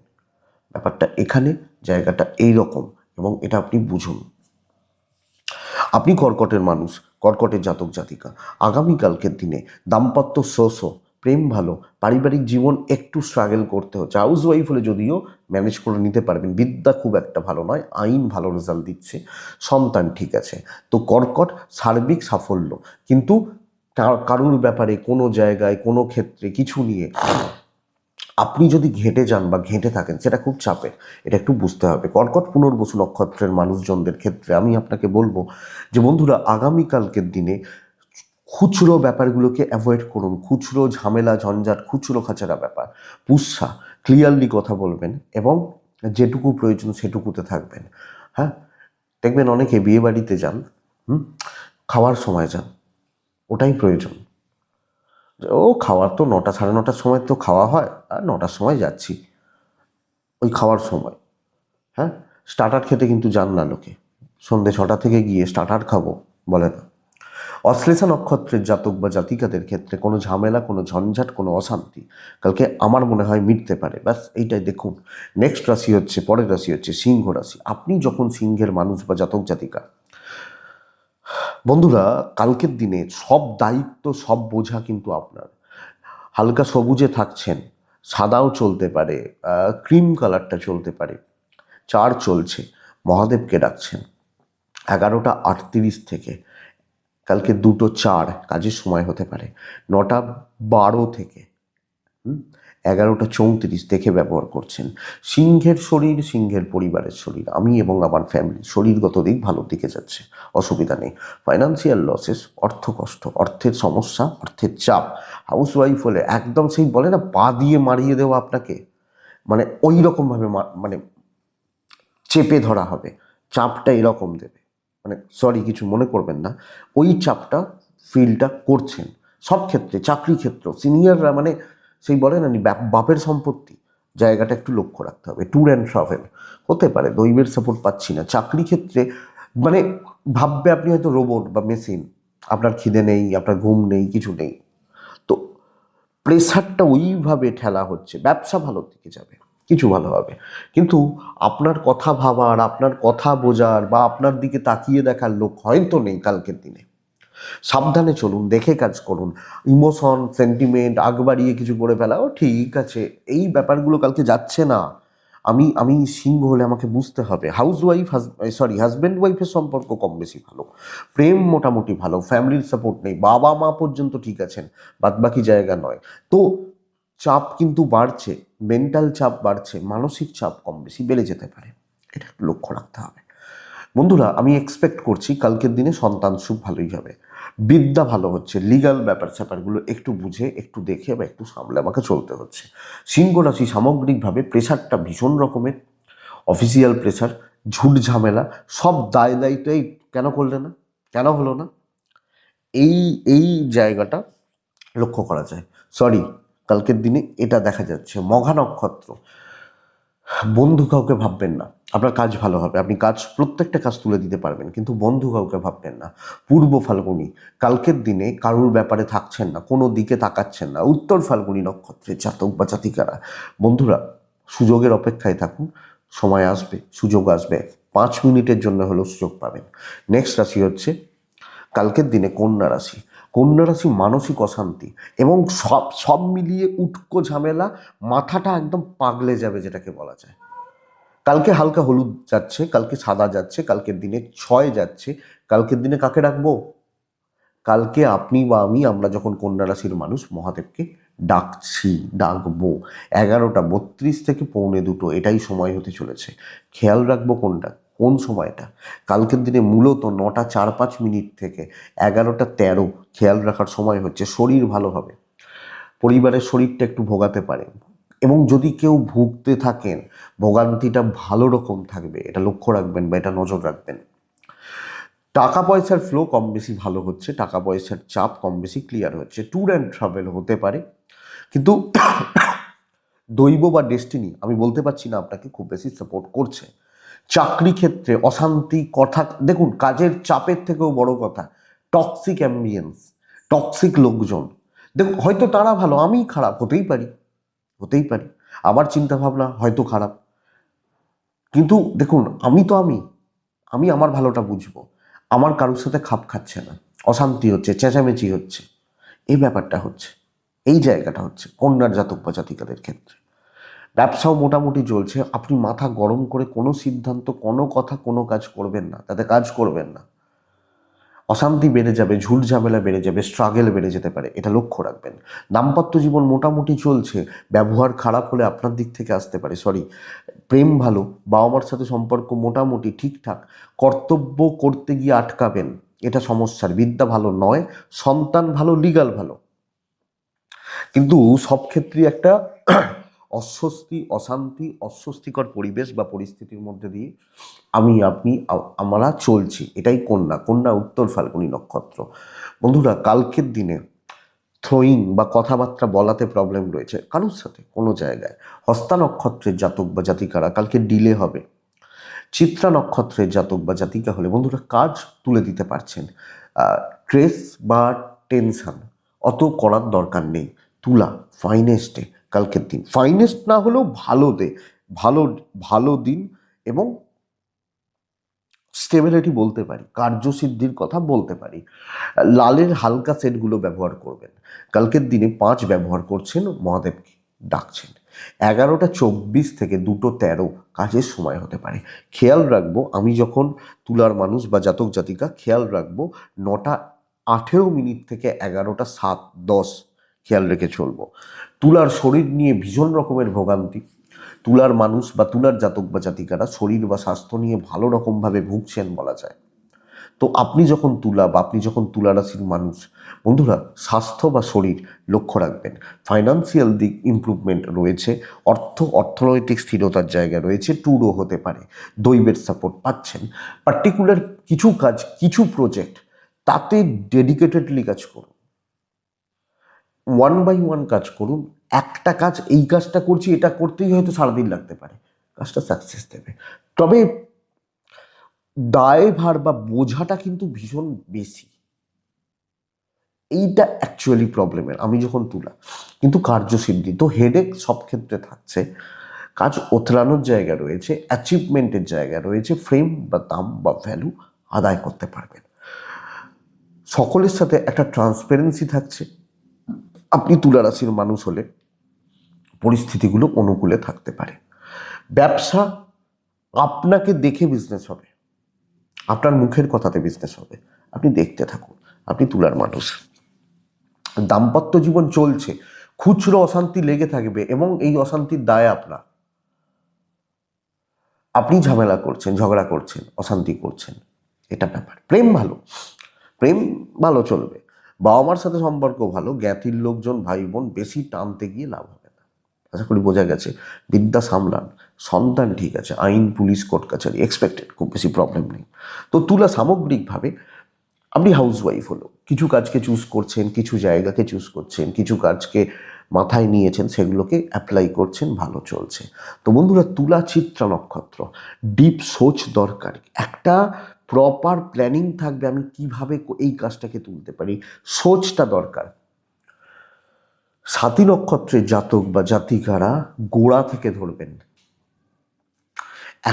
ব্যাপারটা এখানে, জায়গাটা এই রকম, এবং এটা আপনি বুঝুন। আপনি কর্কটের মানুষ, কর্কটের জাতক জাতিকা, আগামীকালকের দিনে দাম্পত্য প্রেম ভালো, পারিবারিক জীবন একটু স্ট্রাগল করতে হচ্ছে। হাউস ওয়াইফ হলে যদিও ম্যানেজ করে নিতে পারবেন, বিদ্যা খুব একটা ভালো নয়, আইন ভালো রেজাল্ট দিচ্ছে, সন্তান ঠিক আছে। তো কর্কট সার্বিক সাফল্য, কিন্তু কারুর ব্যাপারে কোনো জায়গায় কোনো ক্ষেত্রে কিছু নিয়ে আপনি যদি ঘেঁটে যান বা ঘেঁটে থাকেন, সেটা খুব চাপের, এটা একটু বুঝতে হবে। কর্কট পুনর্বসু নক্ষত্রের মানুষজনদের ক্ষেত্রে আমি আপনাকে বলবো যে বন্ধুরা আগামীকালকের দিনে খুচরো ব্যাপারগুলোকে অ্যাভয়েড করুন। খুচরো ঝামেলা ঝঞ্ঝাট, খুচরো খাচারা ব্যাপার, পুষ্সা ক্লিয়ারলি কথা বলবেন এবং যেটুকু প্রয়োজন সেটুকুতে থাকবেন। হ্যাঁ, দেখবেন অনেকে বিয়ে বাড়িতে যান, খাওয়ার সময় যান, ওটাই প্রয়োজন। ও খাওয়ার তো 9টা 9:30টার সময় তো খাওয়া হয়, আর 9টার সময় যাচ্ছি, ওই খাওয়ার সময়। হ্যাঁ, স্টার্টার খেতে কিন্তু যান না লোকে, সন্ধ্যে 6টা থেকে গিয়ে স্টার্টার খাবো বলে না। অশ্লেষা নক্ষত্রের জাতক বা জাতিকাদের ক্ষেত্রে কোনো ঝামেলা, কোনো ঝঞ্ঝাট, কোনো অশান্তি কালকে আমার মনে হয় মিটতে পারে। ব্যাস এইটাই দেখুন। নেক্সট রাশি হচ্ছে, পরের রাশি হচ্ছে সিংহ রাশি। আপনি যখন সিংহের মানুষ বা জাতক জাতিকা, বন্ধুরা কালকের দিনে সব দায়িত্ব, সব বোঝা কিন্তু আপনার। হালকা সবুজে থাকছেন, সাদাও চলতে পারে, ক্রিম কালারটা চলতে পারে, 4 চলছে, মহাদেবকে ডাকছেন। 11টা 38 থেকে কালকে 2টো 4 কাজের সময় হতে পারে। 9টা 12 থেকে 11:34 দেখে ব্যবহার করছেন। সিংহের শরীর, সিংহের পরিবারের শরীর, আমি এবং আমার ফ্যামিলি শরীরগত দিক ভালোর দিকে যাচ্ছে, অসুবিধা নেই। ফাইন্যান্সিয়াল লসেস, অর্থ কষ্ট, অর্থের সমস্যা, অর্থের চাপ। হাউসওয়াইফ হলে একদম সেই বলে না পা দিয়ে মারিয়ে দেওয়া আপনাকে, মানে ওই রকমভাবে মানে চেপে ধরা হবে, চাপটা এরকম দেবে, মানে সরি কিছু মনে করবেন না, ওই চাপটা ফিলটা করছেন সব ক্ষেত্রে। চাকরি ক্ষেত্র, সিনিয়ররা মানে সেই বলে না বাপের সম্পত্তি, জায়গাটা একটু লক্ষ্য রাখতে হবে। ট্যুর অ্যান্ড ট্রাভেল হতে পারে, দৈবের সাপোর্ট পাচ্ছি না। চাকরি ক্ষেত্রে মানে ভাববে আপনি হয়তো রোবট বা মেশিন, আপনার খিদে নেই, আপনার ঘুম নেই, কিছু নেই, তো প্রেসারটা ওইভাবে ঠেলা হচ্ছে। ব্যবসা ভালোর দিকে যাবে, কিছু ভালো হবে, কিন্তু আপনার কথা ভাবার, আপনার কথা বোঝার বা আপনার দিকে তাকিয়ে দেখার লোক হয়তো নেই কালকের দিনে। সাবধানে চলুন, দেখে কাজ করুন। ইমোশন, সেন্টিমেন্ট, আগ বাড়িয়ে কিছু করে ফেলা, ও ঠিক আছে, এই ব্যাপারগুলো কালকে যাচ্ছে না। আমি সিংহ হলে আমাকে বুঝতে হবে হাজব্যান্ড ওয়াইফের সম্পর্ক কম বেশি ভালো, প্রেম মোটামুটি ভালো, ফ্যামিলির সাপোর্ট নেই, বাবা মা পর্যন্ত ঠিক আছেন, বাদবাকি জায়গা নয়। তো চাপ কিন্তু বাড়ছে, মেন্টাল চাপ বাড়ছে, মানসিক চাপ কম বেশি বেড়ে যেতে পারে, এটা একটু লক্ষ্য রাখতে হবে। বন্ধুরা, আমি এক্সপেক্ট করছি কালকের দিনে সন্তান সুখ ভালোই হবে, বিদ্যা ভালো হচ্ছে, লিগাল ব্যাপার স্যাপারগুলো একটু বুঝে, একটু দেখে বা একটু সামলে আমাকে চলতে হচ্ছে। সিংহ রাশি সামগ্রিকভাবে প্রেশারটা ভীষণ রকমের, অফিসিয়াল প্রেশার, ঝুট ঝামেলা, সব দায় দায়িত্বই কেন করলে না, কেন হলো না, এই এই জায়গাটা লক্ষ্য করা যায়। সরি, কালকের দিনে এটা দেখা যাচ্ছে। মঘা নক্ষত্র, বন্ধু কাউকে ভাববেন না, আপনার কাজ ভালো হবে, আপনি প্রত্যেকটা কাজ তুলে দিতে পারবেন, কিন্তু বন্ধু কাউকে ভাববেন না। পূর্ব ফাল্গুনী, কালকের দিনে কারুর ব্যাপারে থাকছেন না, কোনো দিকে তাকাচ্ছেন না। উত্তর ফাল্গুনী নক্ষত্রে জাতক বা জাতিকারা, বন্ধুরা সুযোগের অপেক্ষায় থাকুন, সময় আসবে, সুযোগ আসবে, 5 মিনিটের জন্য হলেও সুযোগ পাবেন। নেক্সট রাশি হচ্ছে কালকের দিনে কন্যা রাশি। কন্যা রাশি মানসিক অশান্তি এবং সব সব মিলিয়ে উটকো ঝামেলা, মাথাটা একদম পাগলে যাবে যেটাকে বলা যায়। কালকে হালকা হলুদ যাচ্ছে, কালকে সাদা যাচ্ছে, কালকের দিনে 6 যাচ্ছে। কালকের দিনে কাকে ডাকবো? কালকে আপনি বা আমি, আমরা যখন কন্যা রাশির মানুষ, মহাদেবকে ডাকবো। 11:32 থেকে 1:45 এটাই সময় হতে চলেছে। খেয়াল রাখবো কোন সময়টা? কালকের দিনে মূলত 9:04-5 থেকে 11:13 খেয়াল রাখার সময় হচ্ছে। শরীর ভালো হবে, পরিবারের শরীরটা একটু ভোগাতে পারে, এবং যদি কেউ ভুগতে থাকেন, ভোগান্তিটা ভালো রকম থাকবে, এটা লক্ষ্য রাখবেন বা এটা নজর রাখবেন। টাকা পয়সার ফ্লো কম বেশি ভালো হচ্ছে, টাকা পয়সার চাপ কম বেশি ক্লিয়ার হচ্ছে। ট্যুর অ্যান্ড ট্রাভেল হতে পারে, কিন্তু দৈব বা ডেস্টিনি আমি বলতে পারছি না আপনাকে খুব বেশি সাপোর্ট করছে। চাকরি ক্ষেত্রে অশান্তি, কথা দেখুন, কাজের চাপের থেকেও বড় কথা টক্সিক অ্যাম্বিয়েন্স, টক্সিক লোকজন। দেখুন, হয়তো তারা ভালো, আমি খারাপ, হতেই পারি, আমার চিন্তাভাবনা হয়তো খারাপ, কিন্তু দেখুন, আমি আমার ভালোটা বুঝবো। আমার কারোর সাথে খাপ খাচ্ছে না, অশান্তি হচ্ছে, চেঁচামেচি হচ্ছে, এই ব্যাপারটা হচ্ছে, এই জায়গাটা হচ্ছে কন্যার জাতক বা জাতিকাদের ক্ষেত্রে। ব্যবসাও মোটামুটি চলছে, আপনি মাথা গরম করে কোনো সিদ্ধান্ত, কোনো কথা, কোনো কাজ করবেন না, তাতে কাজ করবেন না। অশান্তি বেড়ে যাবে, ঝুট ঝামেলা বেড়ে যাবে, স্ট্রাগেল বেড়ে যেতে পারে, এটা লক্ষ্য রাখবেন। দাম্পত্য জীবন মোটামুটি চলছে, ব্যবহার খারাপ হলে আপনার দিক থেকে আসতে পারে, প্রেম ভালো, বাবা মার সাথে সম্পর্ক মোটামুটি ঠিকঠাক, কর্তব্য করতে গিয়ে আটকাবেন, এটা সমস্যার। বিদ্যা ভালো নয়, সন্তান ভালো, লিগাল ভালো, কিন্তু সব ক্ষেত্রেই একটা অস্বস্তি, অশান্তি, অস্বস্তিকর পরিবেশ বা পরিস্থিতির মধ্যে দিয়ে আমরা চলছি। এটাই কন্যা উত্তর ফাল্গুনী নক্ষত্র। বন্ধুরা, কালকের দিনে থ্রোয়িং বা কথাবার্তা বলাতে প্রবলেম রয়েছে কারোর সাথে, কোনো জায়গায়। হস্তা নক্ষত্রের জাতক বা জাতিকারা কালকে ডিলে হবে। চিত্রা নক্ষত্রের জাতক বা জাতিকা হলে বন্ধুরা কাজ তুলে দিতে পারছেন। স্ট্রেস বা টেনশন অত করার দরকার নেই। তুলা ফাইনেস্টে কালকের দিন, ফাইনেস্ট না হলেও ভালো ভালো দিন, এবং স্টেবিলিটি বলতে পারি, কার্যসিদ্ধির কথা বলতে পারি। লালের হালকা সেটগুলো ব্যবহার করবেন। কালকের দিনে 5 ব্যবহার করছেন, মহাদেবকে ডাকছেন। 11:24 থেকে 2:13 কাজের সময় হতে পারে। খেয়াল রাখবো, আমি যখন তুলার মানুষ বা জাতক জাতিকা, খেয়াল রাখবো 9:18 থেকে 11:07-10 খেয়াল রেখে চলবো। তুলার শরীর নিয়ে ভীষণ রকমের ভোগান্তি। তুলার মানুষ বা তুলার জাতক বা জাতিকারা শরীর বা স্বাস্থ্য নিয়ে ভালো রকমভাবে ভুগছেন বলা যায়। তো আপনি যখন তুলা বা আপনি যখন তুলা রাশির মানুষ, বন্ধুরা স্বাস্থ্য বা শরীর লক্ষ্য রাখবেন। ফাইন্যান্সিয়াল দিক ইমপ্রুভমেন্ট রয়েছে, অর্থনৈতিক স্থিরতার জায়গা রয়েছে, ট্যুরও হতে পারে, দৈবের সাপোর্ট পাচ্ছেন। পার্টিকুলার কিছু কাজ, কিছু প্রজেক্ট, তাতে ডেডিকেটেডলি কাজ করুন, 1 by 1 কাজ করুন। একটা কাজ, এই কাজটা করছি, এটা করতেই হয়তো সারাদিন লাগতে পারে, কাজটা সাকসেস দেবে। তবে দায়ভার বা বোঝাটা কিন্তু ভীষণ বেশি, এইটা অ্যাকচুয়ালি প্রবলেমের। আমি যখন তুলা, কিন্তু কার্যসিদ্ধি তো হেডেক সব ক্ষেত্রে থাকছে, কাজ ওতলানোর জায়গা রয়েছে, অ্যাচিভমেন্টের জায়গা রয়েছে, ফ্রেম বা দাম বা ভ্যালু আদায় করতে পারবেন। সকলের সাথে একটা ট্রান্সপারেন্সি থাকছে। আপনি তুলা রাশির মানুষ হলে পরিস্থিতিগুলো অনুকূলে থাকতে পারে। ব্যবসা, আপনাকে দেখে বিজনেস হবে, আপনার মুখের কথাতে বিজনেস হবে, আপনি দেখতে থাকুন। আপনি তুলার মানুষ, দাম্পত্য জীবন চলছে, খুচরো অশান্তি লেগে থাকবে এবং এই অশান্তির দায় আপনার। আপনি ঝামেলা করছেন, ঝগড়া করছেন, অশান্তি করছেন, এটা ব্যাপার। প্রেম ভালো, প্রেম ভালো চলবে। বাবা মার সাথে সম্পর্ক ভালো, জ্ঞাতির লোকজন, ভাই বোন, বেশি টানতে গিয়ে লাভ হবে না। আশা করি বোঝা গেছে। বিদ্যা সামলান, সন্তান ঠিক আছে, আইন পুলিশ কোর্ট কাছারি এক্সপেক্টেড, খুব বেশি প্রবলেম নেই। তো তুলা সামগ্রিকভাবে, আপনি হাউসওয়াইফ হলো, কিছু কাজকে চুজ করছেন, কিছু জায়গাকে চুজ করছেন, কিছু কাজকে মাথায় নিয়েছেন, সেগুলোকে অ্যাপ্লাই করছেন, ভালো চলছে। তো বন্ধুরা, তুলা চিত্রা নক্ষত্র, ডিপ সোচ দরকার, একটা প্রপার প্ল্যানিং থাকবে, আমি কিভাবে এই কাজটাকে তুলতে পারি, সোচটা দরকার। সাতী নক্ষত্রের জাতক বা জাতিকারা গোড়া থেকে ধরবেন,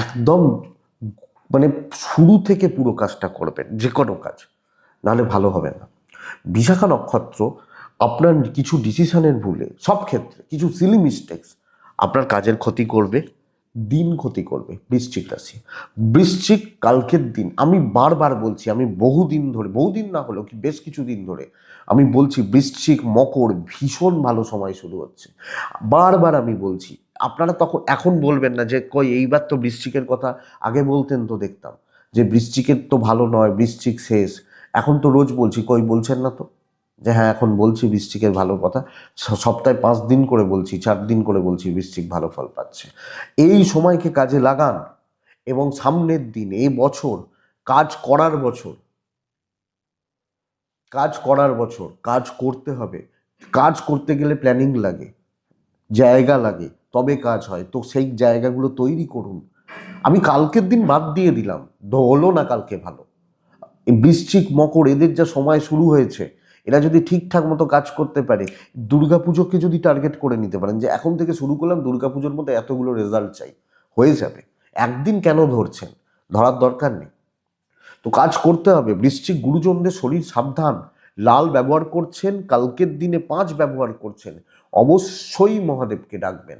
একদম মানে শুরু থেকে পুরো কাজটা করবেন, যে কোনো কাজ, নাহলে ভালো হবে না। বিশাখা নক্ষত্র, আপনার কিছু ডিসিশনের ভুলে, সব ক্ষেত্রে কিছু সিলি মিস্টেক্স আপনার কাজের ক্ষতি করবে, দিন ক্ষতি করবে। বৃশ্চিক রাশি, বৃশ্চিক কালকের দিন, আমি বারবার বলছি, আমি বহুদিন ধরে, বহুদিন না হলেও কি বেশ কিছু দিন ধরে আমি বলছি, বৃশ্চিক মকর ভীষণ ভালো সময় শুরু হচ্ছে, বারবার আমি বলছি। আপনারা তখন এখন বলবেন না যে কই এইবার তো বৃশ্চিকের কথা আগে বলতেন, তো দেখতাম যে বৃশ্চিকের তো ভালো নয়, বৃশ্চিক শেষ। এখন তো রোজ বলছি, কই বলছেন না তো যে হ্যাঁ এখন বলছি বৃশ্চিকের ভালো কথা, সপ্তাহে 5 দিন করে বলছি, 4 দিন করে বলছি বৃশ্চিক ভালো ফল পাচ্ছে। এই সময়কে কাজে লাগান এবং সামনের দিন, এই বছর কাজ করার বছর, কাজ করার বছর, কাজ করতে হবে। কাজ করতে গেলে প্ল্যানিং লাগে, জায়গা লাগে, তবে কাজ হয়। তো সেই জায়গাগুলো তৈরি করুন। আমি কালকের দিন বাদ দিয়ে দিলাম, হলো না কালকে ভালো। এই বৃশ্চিক মকর এদের যা সময় শুরু হয়েছে, এরা যদি ঠিকঠাক মতো কাজ করতে পারে, দুর্গাপুজোকে যদি টার্গেট করে নিতে পারেন যে এখন থেকে শুরু করলাম, দুর্গাপুজোর মধ্যে এতগুলো রেজাল্ট চাই, হয়ে যাবে। একদিন কেন ধরছেন, ধরার দরকার নেই। তো কাজ করতে হবে। বৃশ্চিক গুরুজনদের শরীর সাবধান, লাল ব্যবহার করছেন, কালকের দিনে 5 ব্যবহার করছেন, অবশ্যই মহাদেবকে ডাকবেন।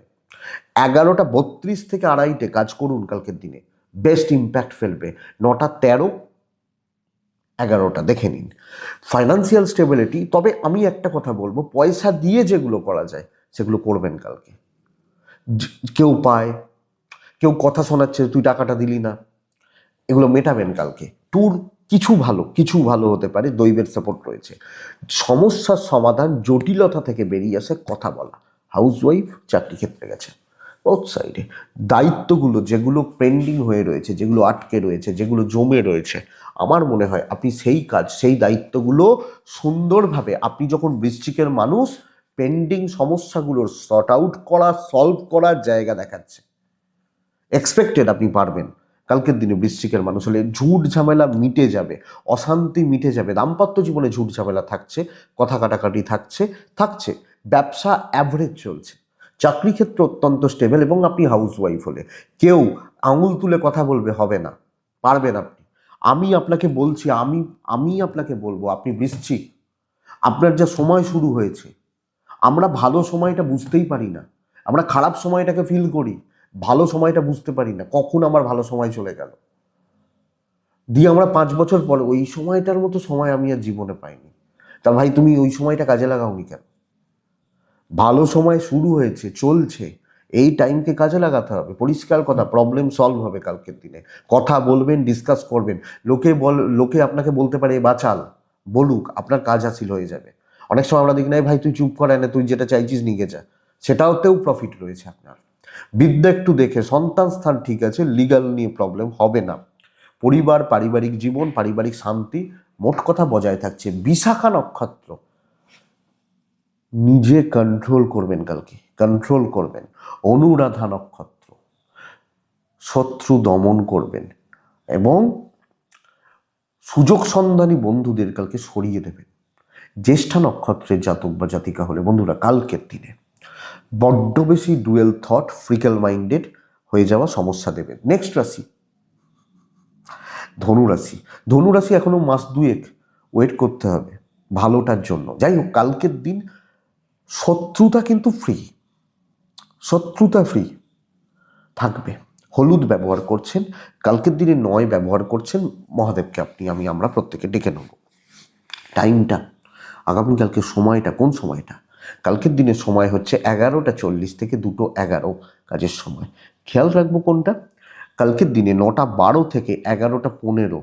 11:32 থেকে 2:30 কাজ করুন কালকের দিনে, বেস্ট ইম্প্যাক্ট ফেলবে। 9:13, 11টা দেখে নিন। ফাইন্যান্সিয়াল স্টেবিলিটি, তবে আমি একটা কথা বলবো, পয়সা দিয়ে যেগুলো করা যায় সেগুলো করবেন কালকে। কেউ পায়, কেউ কথা শোনাচ্ছে তুই টাকাটা দিলি না, এগুলো মেটাবেন কালকে। ট্যুর, কিছু ভালো, কিছু ভালো হতে পারে, দৈবের সাপোর্ট রয়েছে। সমস্যার সমাধান, জটিলতা থেকে বেরিয়ে আসে কথা বলা। হাউসওয়াইফ, চাকরি ক্ষেত্রে গেছে, বোথ সাইডে দায়িত্বগুলো যেগুলো পেন্ডিং হয়ে রয়েছে, যেগুলো আটকে রয়েছে, যেগুলো জমে রয়েছে, আমার মনে হয় আপনি সেই কাজ, সেই দায়িত্বগুলো সুন্দরভাবে, আপনি যখন বৃশ্চিকের মানুষ, পেন্ডিং সমস্যাগুলোর সর্ট আউট করা, সলভ করার জায়গা দেখাচ্ছে, এক্সপেক্টেড আপনি পারবেন। কালকের দিনে বৃশ্চিকের মানুষ হলে ঝুট ঝামেলা মিটে যাবে, অশান্তি মিটে যাবে। দাম্পত্য জীবনে ঝুট ঝামেলা থাকছে, কথা কাটাকাটি থাকছে। ব্যবসা অ্যাভারেজ চলছে, চাকরি ক্ষেত্রে অত্যন্ত স্টেবল। এবং আপনি হাউসওয়াইফ হলে কেউ আঙুল তুলে কথা বলবে হবে না, পারবেন আপনি। আমি আপনাকে বলছি, আমি আপনাকে বলবো, আপনি বৃশ্চিক, আপনার যা সময় শুরু হয়েছে, আমরা ভালো সময়টা বুঝতেই পারি না, আমরা খারাপ সময়টাকে ফিল করি, ভালো সময়টা বুঝতে পারি না, কখন আমার ভালো সময় চলে গেল, দিয়ে আমরা 5 বছর পরে ওই সময়টার মতো সময় আমি আর জীবনে পাইনি। তা ভাই তুমি ওই সময়টা কাজে লাগাওনি কেন? ভালো সময় শুরু হয়েছে, চলছে, এই টাইমকে কাজে লাগাতে হবে। পরিষ্কার কথা, প্রবলেম সলভ হবে কালকের দিনে। কথা বলবেন, ডিসকাস করবেন। লোকে আপনাকে বলতে পারে বাচাল, বলুক, আপনার কাজ হাসিল হয়ে যাবে। অনেক সময় আমরা দেখি না, ভাই তুই চুপ করে না, তুই যেটা চাইছিস নিয়ে যা, সেটাওতেও প্রফিট রয়েছে আপনার। বিদ্যা একটু দেখে, সন্তান স্থান ঠিক আছে, লিগাল নিয়ে প্রবলেম হবে না। পরিবার, পারিবারিক জীবন, পারিবারিক শান্তি মোট কথা বজায় থাকছে। বিশাখা নক্ষত্র, নিজে কন্ট্রোল করবেন, কালকে কন্ট্রোল করবেন। অনুরাধা নক্ষত্র, শত্রু দমন করবেন এবং সুযোগ সন্ধানী বন্ধুদের কালকে সরিয়ে দেবেন। জ্যেষ্ঠা নক্ষত্রের জাতক বা জাতিকা হলে বন্ধুরা কালকের দিনে বড্ড বেশি ডুয়েল থট, ফ্রিকেল মাইন্ডেড হয়ে যাওয়া সমস্যা দেবেন। নেক্সট রাশি ধনুরাশি। ধনুরাশি এখনো মাস দুয়েক ওয়েট করতে হবে ভালোটার জন্য। যাই হোক, কালকের দিন শত্রুতা কিন্তু ফ্রি, শত্রুতা ফ্রি থাকবে। হলুদ ব্যবহার করছেন কালকের দিনে, 9 ব্যবহার করছেন, মহাদেবকে আপনি, আমরা প্রত্যেকে ডেকে নেব। টাইমটা আগামীকালকে সময়টা, কোন সময়টা? কালকের দিনের সময় হচ্ছে 11:40 থেকে 2:11 কাজের সময়। খেয়াল রাখবো কোনটা? কালকের দিনে 9:12 থেকে 11:15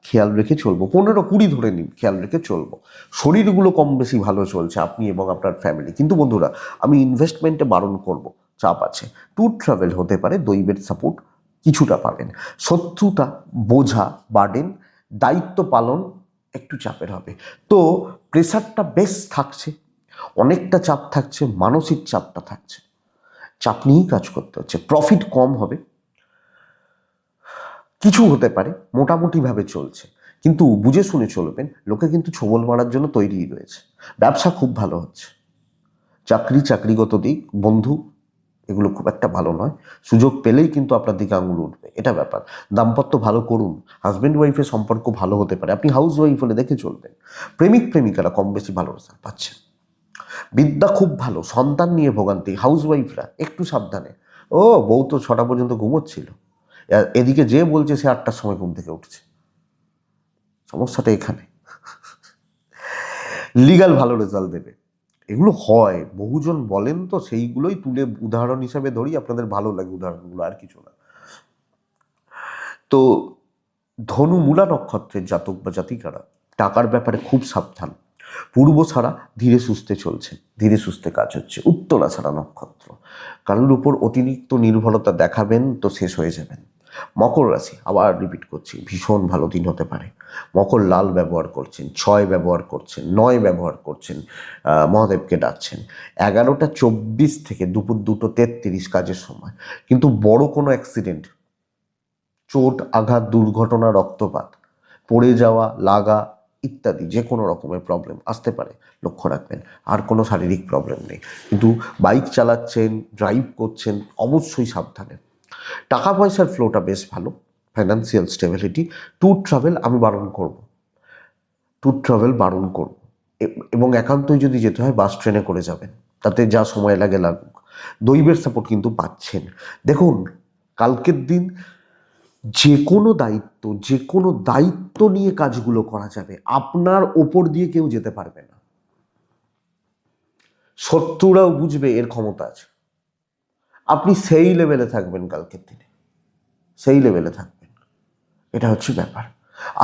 খেয়াল রেখে চলবো, 15-20 ধরে নিন, খেয়াল রেখে চলবো। শরীরগুলো কম বেশি ভালো চলছে, আপনি এবং আপনার ফ্যামিলি। কিন্তু বন্ধুরা, আমি ইনভেস্টমেন্টে বারণ করব, চাপ আছে। ট্যুর ট্রাভেল হতে পারে, দৈবের সাপোর্ট কিছুটা পাবেন। শত্রুতা, বোঝা, বার্ডেন, দায়িত্ব পালন একটু চাপের হবে। তো প্রেশারটা বেশ থাকছে, অনেকটা চাপ থাকছে, মানসিক চাপটা থাকছে, চাপ নিয়েই কাজ করতে হচ্ছে। প্রফিট কম হবে, কিছু হতে পারে, মোটামুটিভাবে চলছে, কিন্তু বুঝে শুনে চলবেন। লোকে কিন্তু ছোবল মারার জন্য তৈরিই রয়েছে। ব্যবসা খুব ভালো হচ্ছে। চাকরিগত দিক, বন্ধু, এগুলো খুব একটা ভালো নয়। সুযোগ পেলেই কিন্তু আপনার দিকে আঙুল উঠবে, এটা ব্যাপার। দাম্পত্য ভালো করুন, হাজব্যান্ড ওয়াইফের সম্পর্ক ভালো হতে পারে, আপনি হাউস ওয়াইফ হলে দেখে চলবেন। প্রেমিক প্রেমিকারা কম বেশি ভালো রেজাল্ট পাচ্ছেন। বিদ্যা খুব ভালো, সন্তান নিয়ে ভোগান্তি, হাউস ওয়াইফরা একটু সাবধানে। ও বউ তো 6টা পর্যন্ত ঘুমোচ্ছিল, এদিকে যে বলছে সে 8টার সময় ঘুম থেকে উঠছে, সমস্যাটা এখানে। লিগাল ভালো রেজাল্ট দেবে, এগুলো হয়, বহুজন বলেন, তো সেইগুলোই তুলে উদাহরণ হিসাবে ধরি, আপনাদের ভালো লাগে উদাহরণগুলো, আর কিছু না। তো ধনু মূলা নক্ষত্রের জাতক বা জাতিকারা টাকার ব্যাপারে খুব সাবধান। পূর্ব ছাড়া ধীরে সুস্থে চলছে, ধীরে সুস্থে কাজ হচ্ছে। উত্তরা ছাড়া নক্ষত্র, কারোর উপর অতিরিক্ত নির্ভরতা দেখাবেন তো শেষ হয়ে যাবেন। মকর রাশি, আবার রিপিট করছি, ভীষণ ভালো দিন হতে পারে। মকর লাল ব্যবহার করছেন, 6 ব্যবহার করছেন, 9 ব্যবহার করছেন, মহাদেবকে ডাকছেন। 11:24 থেকে দুপুর 2:33 কাজের সময়। কিন্তু বড় কোনো অ্যাক্সিডেন্ট, চোট আঘাত, দুর্ঘটনা, রক্তপাত, পড়ে যাওয়া, লাগা ইত্যাদি যে কোনো রকমের প্রবলেম আসতে পারে, লক্ষ্য রাখবেন। আর কোনো শারীরিক প্রবলেম নেই, কিন্তু বাইক চালাচ্ছেন, ড্রাইভ করছেন, অবশ্যই সাবধানে। টাকা পয়সার ফ্লোটা বেশ ভালো, ফাইন্যান্সিয়াল স্টেবিলিটি। ট্যুর ট্রাভেল আমি বারণ করব, ট্যুর ট্রাভেল বারণ করব, এবং একান্তই যদি যেতে হয় বাস ট্রেনে করে যাবেন, তাতে যা সময় লাগে লাগুক। দৈবের সাপোর্ট কিন্তু পাচ্ছেন। দেখুন, কালকের দিন যে কোনো দায়িত্ব নিয়ে কাজগুলো করা যাবে, আপনার ওপর দিয়ে কেউ যেতে পারবে না। শত্রুরাও বুঝবে এর ক্ষমতা আছে, আপনি সেই লেভেলে থাকবেন কালকের দিনে, সেই লেভেলে থাকবেন, এটা হচ্ছে ব্যাপার।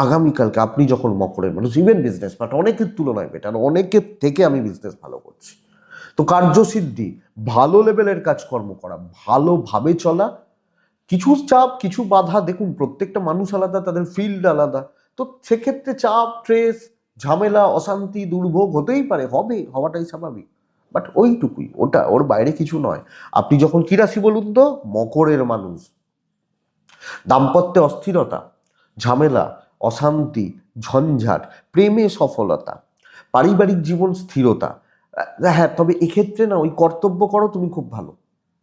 আগামীকালকে আপনি যখন মকরের মানুষ, ইভেন বিজনেস, বাট অনেকের তুলনায় বেটার, অনেকের থেকে আমি বিজনেস ভালো করছি। তো কার্যসিদ্ধি, ভালো লেভেলের কাজকর্ম করা, ভালোভাবে চলা, কিছু চাপ, কিছু বাধা, দেখুন প্রত্যেকটা মানুষ আলাদা, তাদের ফিল্ড আলাদা, তো সেক্ষেত্রে চাপ, স্ট্রেস, ঝামেলা, অশান্তি, দুর্ভোগ হতেই পারে, হওয়াটাই স্বাভাবিক। বাট ওইটুকুই, ওটা, ওর বাইরে কিছু নয়। আপনি যখন কি রাশি বলুন তো? মকরের মানুষ। দাম্পত্যে অস্থিরতা, ঝামেলা, অশান্তি, ঝঞ্ঝাট, প্রেমে সফলতা, পারিবারিক জীবন স্থিরতা। হ্যাঁ, তবে এক্ষেত্রে না, ওই কর্তব্য করো তুমি খুব ভালো,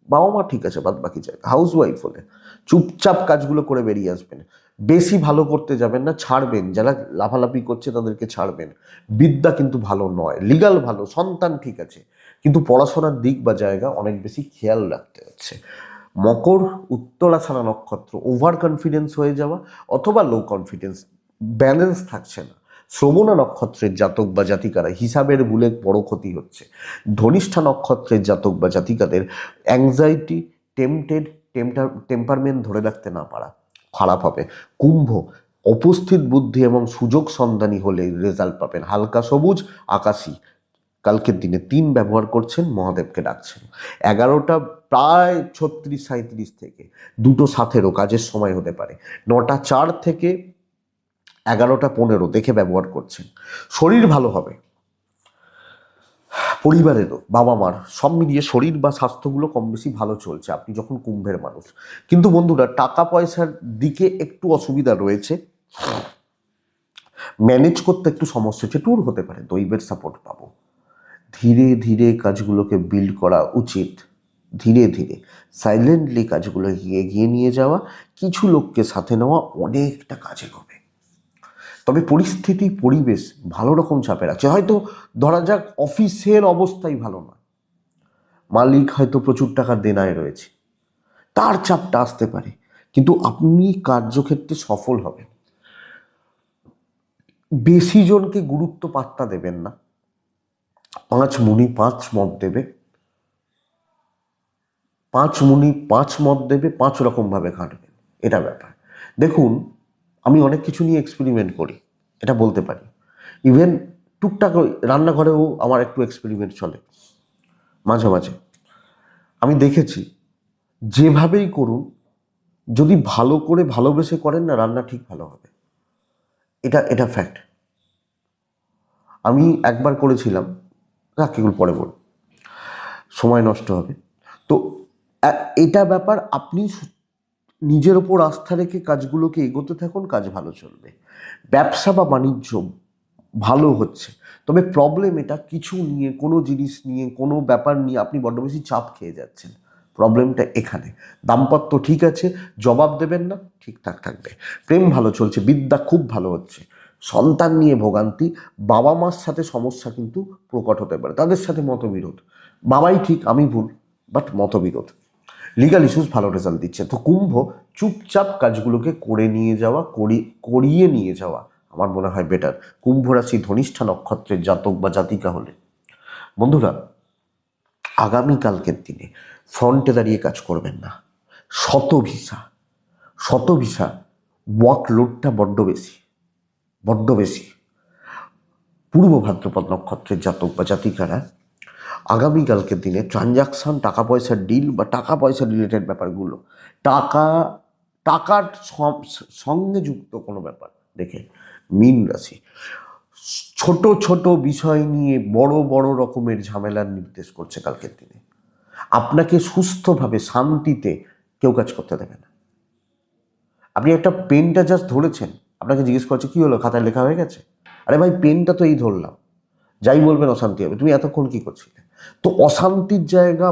বাবা মা ঠিক আছে, বাদ বাকি জায়গা। হাউস ওয়াইফ হলে চুপচাপ কাজগুলো করে বেরিয়ে আসবেন, বেশি ভালো করতে যাবেন না, ছাড়বেন, যারা লাফালাফি করছে তাদেরকে ছাড়বেন। বিদ্যা কিন্তু ভালো নয়, লিগাল ভালো, সন্তান ঠিক আছে, কিন্তু পড়াশোনার দিক বা জায়গা অনেক বেশি খেয়াল রাখতে হচ্ছে। মকর, উত্তরা ছাড়া নক্ষত্র, ওভার কনফিডেন্স হয়ে যাওয়া অথবা লো কনফিডেন্স, ব্যালেন্স থাকছে না। শ্রবণা নক্ষত্রের জাতক বা জাতিকারা হিসাবের ভুলে বড় ক্ষতি হচ্ছে। ধনিষ্ঠা নক্ষত্রের জাতক বা জাতিকাদের অ্যাংজাইটি, টেম্পারমেন্ট ধরে রাখতে না পারা খারাপ হবে। কুম্ভ, উপস্থিত বুদ্ধি এবং সুযোগ সন্ধানী হলে রেজাল্ট পাবেন। হালকা সবুজ, আকাশি কালকের দিনে 3 ব্যবহার করছেন, মহাদেবকে ডাকছেন। 11টা প্রায় 36-37 থেকে 2:07 কাজের সময় হতে পারে। 9টা 4 থেকে 11টা 15 দেখে ব্যবহার করছেন। শরীর ভালো হবে, পরিবারেরও, বাবা মার সব মিলিয়ে শরীর বা স্বাস্থ্যগুলো কম বেশি ভালো চলছে আপনি যখন কুম্ভের মানুষ। কিন্তু বন্ধুরা, টাকা পয়সার দিকে একটু অসুবিধা রয়েছে, ম্যানেজ করতে একটু সমস্যা হচ্ছে। ট্যুর হতে পারে, দৈবের সাপোর্ট পাবো। ধীরে ধীরে কাজগুলোকে বিল্ড করা উচিত, ধীরে ধীরে সাইলেন্টলি কাজগুলো এগিয়ে নিয়ে যাওয়া, কিছু লোককে সাথে নেওয়া অনেকটা কাজে হবে। তবে পরিস্থিতি, পরিবেশ ভালো রকম চাপে রাখছে। হয়তো ধরা যাক অফিসের অবস্থাই ভালো না, মালিক হয়তো প্রচুর টাকা দেনায় রয়েছে, তার চাপটা আসতে পারে, কিন্তু আপনি কার্যক্ষেত্রে সফল হবেন। বেশি জনকে গুরুত্ব পাত্তা দেবেন না। 5 মুনি 5 মত দেবে, 5 মুনি 5 মত দেবে, 5 রকমভাবে খাটবেন, এটা ব্যাপার। দেখুন, আমি অনেক কিছু নিয়ে এক্সপেরিমেন্ট করি, এটা বলতে পারি। ইভেন টুকটাক রান্নাঘরেও আমার একটু এক্সপেরিমেন্ট চলে মাঝে মাঝে। আমি দেখেছি, যেভাবেই করুন, যদি ভালো করে ভালোবেসে করেন না, রান্না ঠিক ভালো হবে। এটা ফ্যাক্ট। আমি একবার করেছিলাম, রাখিগুলো পরে বল, সময় নষ্ট হবে। তো এটা ব্যাপার, আপনি নিজের ওপর আস্থা রেখে কাজগুলোকে এগোতে থাকুন, কাজ ভালো চলবে। ব্যবসা বা বাণিজ্য ভালো হচ্ছে, তবে প্রবলেম এটা, কিছু নিয়ে, কোনো জিনিস নিয়ে, কোনো ব্যাপার নিয়ে আপনি বড্ড বেশি চাপ খেয়ে যাচ্ছেন। প্রবলেমটা এখানে। দাম্পত্য ঠিক আছে, জবাব দেবেন না, ঠিকঠাক থাকবে। প্রেম ভালো চলছে, বিদ্যা খুব ভালো হচ্ছে। সন্তান নিয়ে ভোগান্তি, বাবা মার সাথে সমস্যা কিন্তু প্রকট হতে পারে, তাদের সাথে মতবিরোধ। বাবাই ঠিক, আমি ভুল, বাট মতবিরোধ। লিগাল ইস্যুস ভালো রেজাল্ট দিচ্ছে। তো কুম্ভ, চুপচাপ কাজগুলোকে করিয়ে নিয়ে যাওয়া আমার মনে হয় বেটার। কুম্ভ রাশি ধনিষ্ঠা নক্ষত্রের জাতক বা জাতিকা হলে বন্ধুরা, আগামীকালকের দিনে ফ্রন্টে দাঁড়িয়ে কাজ করবেন না। শত ভিসা ওয়ার্কলোডটা বড্ড বেশি। পূর্ব ভাদ্রপদ নক্ষত্রের জাতক বা জাতিকারা আগামীকালকের দিনে ট্রানজাকশান, টাকা পয়সার ডিল বা টাকা পয়সা রিলেটেড ব্যাপারগুলো, টাকার সঙ্গে যুক্ত কোনো ব্যাপার দেখে মীন রাশি ছোট ছোট বিষয় নিয়ে বড় বড় রকমের ঝামেলার নির্দেশ করছে কালকের দিনে। আপনাকে সুস্থভাবে শান্তিতে কেউ কাজ করতে দেবে না। আপনি একটা পেনটা জাস্ট ধরেছেন, আপনাকে জিজ্ঞেস করছে কি হলো, খাতায় লেখা হয়ে গেছে? আরে ভাই, পেনটা তো এই ধরলাম, যাই বলবেন অশান্তি হবে, তুমি এতক্ষণ কি করছিলে? তো অশান্তির জায়গা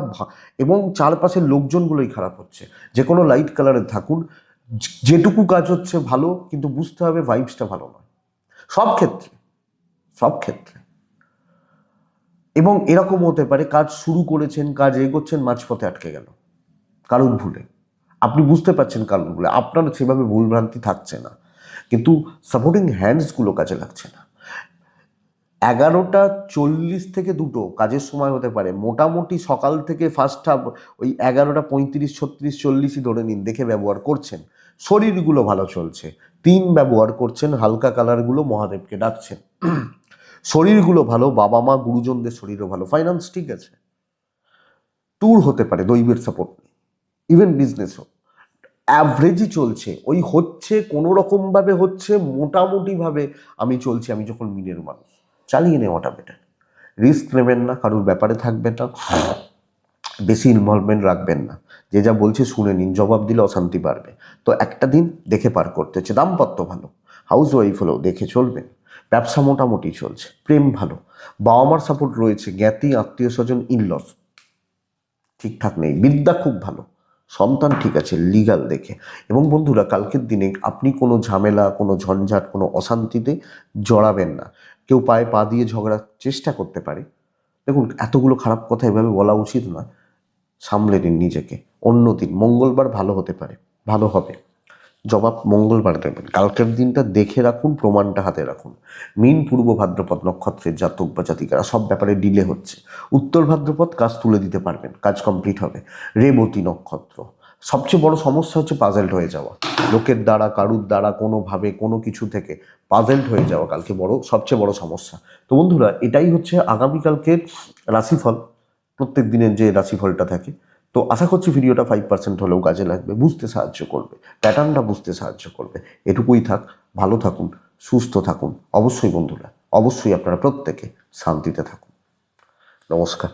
এবং চারপাশের লোকজনগুলোই খারাপ হচ্ছে। যে কোনো লাইট কালারের থাকুন, যেটুকু কাজ হচ্ছে ভালো, কিন্তু বুঝতে হবে ভাইবসটা ভালো নয় সব ক্ষেত্রে। এবং এরকম হতে পারে, কাজ শুরু করেছেন, কাজ এগোচ্ছেন, মাঝপথে আটকে গেল কারুর ভুলে। আপনি বুঝতে পারছেন কারুর ভুলে, আপনার সেভাবে ভুলভ্রান্তি থাকছে না, কিন্তু সাপোর্টিং হ্যান্ডসগুলো কাজে লাগছে না। 11:40 থেকে 2 কাজের সময় হতে পারে। মোটামুটি সকাল থেকে ফার্স্ট হাফ ওই 11:35, 36, 40ই ধরে নিন, দেখে ব্যবহার করছেন। শরীরগুলো ভালো চলছে, 3 ব্যবহার করছেন, হালকা কালারগুলো, মহাদেবকে ডাকছেন। শরীরগুলো ভালো, বাবা মা গুরুজনদের শরীরও ভালো, ফাইন্যান্স ঠিক আছে। ট্যুর হতে পারে দৈবের সাপোর্ট, ইভেন বিজনেসও অ্যাভারেজই চলছে, ওই হচ্ছে কোনো রকমভাবে হচ্ছে, মোটামুটিভাবে আমি চলছি। আমি যখন মিনের মানুষ, চালিয়ে নেওয়াটা বেটার। রিস্ক নেবেন না, কারোর ব্যাপারে থাকবেন না, বেশি ইনভলভমেন্ট রাখবেন না। যে যা বলছে শুনে নিন, জবাব দিলে অশান্তি বাড়বে। তো একটা দিন দেখে পার করতে হচ্ছে। দাম্পত্য ভালো, হাউস ওয়াইফ হলেও দেখে চলবেন। ব্যবসা মোটামুটি চলছে, প্রেম ভালো, বাবা মার সাপোর্ট রয়েছে, জ্ঞাতি আত্মীয় স্বজন ইনলস ঠিকঠাক নেই। বিদ্যা খুব ভালো, সন্তান ঠিক আছে, লিগাল দেখে। এবং বন্ধুরা, কালকের দিনে আপনি কোনো ঝামেলা, কোনো ঝঞ্ঝাট, কোনো অশান্তিতে জড়াবেন না। কেউ পায়ে পা দিয়ে ঝগড়ার চেষ্টা করতে পারে। দেখুন, এতগুলো খারাপ কথা এভাবে বলা উচিত নয়, সামলে নিন নিজেকে। অন্য দিন মঙ্গলবার ভালো হতে পারে, ভালো হবে। জবাব মঙ্গলবার দেবেন। কালকের দিনটা দেখে রাখুন, প্রমাণটা হাতে রাখুন। মীন পূর্ব ভাদ্রপদ নক্ষত্রের জাতক বা জাতিকারা সব ব্যাপারে ডিলে হচ্ছে। উত্তর ভাদ্রপদ কাজ তুলে দিতে পারবেন, কাজ কমপ্লিট হবে। রেবতী নক্ষত্র, সবচেয়ে বড় সমস্যা হচ্ছে পাজেলড হয়ে যাওয়া, লোকের দ্বারা কারুর দ্বারা কোনোভাবে কোনো কিছু থেকে পাজেলড হয়ে যাওয়া কালকে সবচেয়ে বড় সমস্যা। তো বন্ধুরা, এটাই হচ্ছে আগামীকালকের রাশিফল, প্রত্যেক দিনের যে রাশিফলটা থাকে। তো আশা করছি ভিডিওটা 5% হলেও কাজে লাগবে, বুঝতে সাহায্য করবে, প্যাটার্নটা বুঝতে সাহায্য করবে। এটুকুই থাক, ভালো থাকুন, সুস্থ থাকুন। অবশ্যই বন্ধুরা, অবশ্যই আপনারা প্রত্যেকে শান্তিতে থাকুন। নমস্কার।